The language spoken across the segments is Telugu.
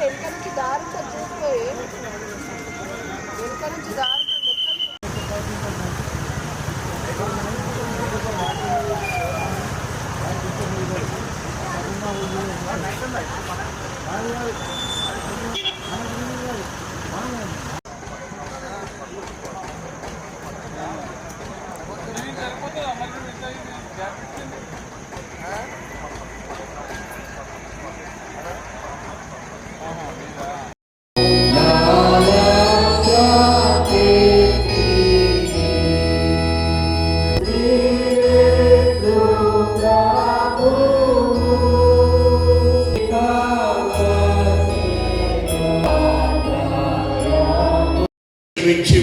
వెనక నుంచి దారుతుంది చూసిపోయి వెనక నుంచి దారుతుంది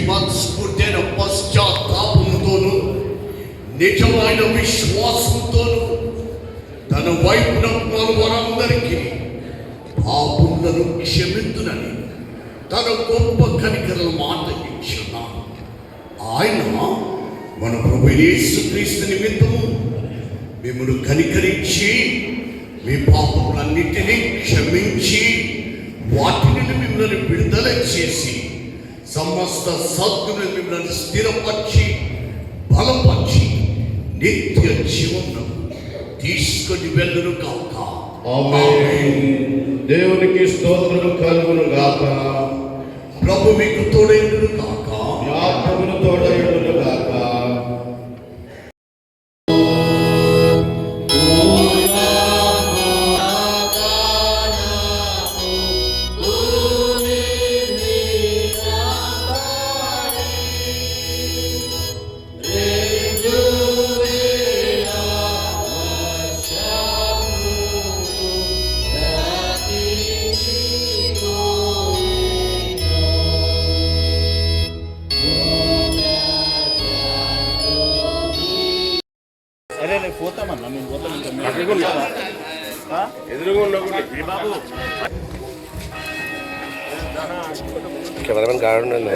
మనస్ఫూర్తైన పశ్చాత్తాపముతోను నిజమైన విశ్వాసంతోను తన వైపున వారందరికీ పాపులను క్షమించునని తన గొప్ప కనికరల మాట ఇచ్చున్నాను. ఆయన మన ప్రభు యేసుక్రీస్తు నిమిత్తము మిమ్మల్ని కనికరించి మీ పాపములన్నిటినీ క్షమించి వాటి నుండి మిమ్మల్ని విడుదల చేసి సమస్త సద్గుణ మిమ్మల్ని స్థిరపరిచి బలపరిచి నిత్య జీవనం తీసుకొని వెళ్ళును కాక. ఆమేన్. దేవునికి స్తోత్రము కలుగును గాక. ప్రభు మీకు తోడైండును కాక. మీ ఆత్మకు తోడైండును గాక. పోతామన్నా మేము పోతాం కెమెరామెన్ గార్డ్ ఉండండి.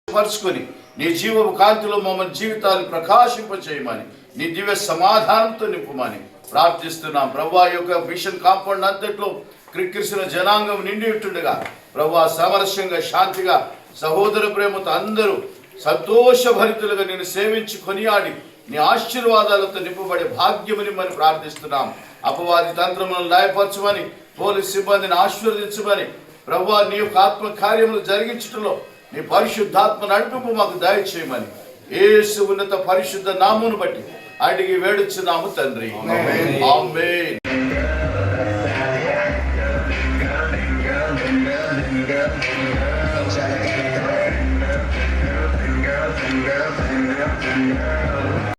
పరుచుకొని నీ జీవపు కాంతిలో మమ్మల్ని జీవితాలు ప్రకాశింపచేయమని నీ దివ్య సమాధానంతో నింపమని ప్రార్థిస్తున్నాం. ప్రభువా యొక్క మిషన్ కాంపౌండ్ అంతట్లో క్రిక్కిరిసిన జనాంగం నిండి ఉంటుండగా ప్రభువా సామరస్యంగా శాంతిగా సహోదర ప్రేమతో అందరూ సంతోషభరితులుగా నేను సేవించి కొనియాడి నీ ఆశీర్వాదాలతో నింపబడే భాగ్యముని మనం ప్రార్థిస్తున్నాం. అపవాది తంత్రములను లయపరచమని పోలీస్ సిబ్బందిని ఆశీర్వదించమని ప్రభువా నీ యొక్క ఆత్మ కార్యములు జరిగించడంలో నీ పరిశుద్ధాత్మ నడిపింపు మాకు దయచేయమని యేసు ఉన్నత పరిశుద్ధ నామమును బట్టి అడిగి వేడుచున్నాము తండ్రి. ఆమేన్.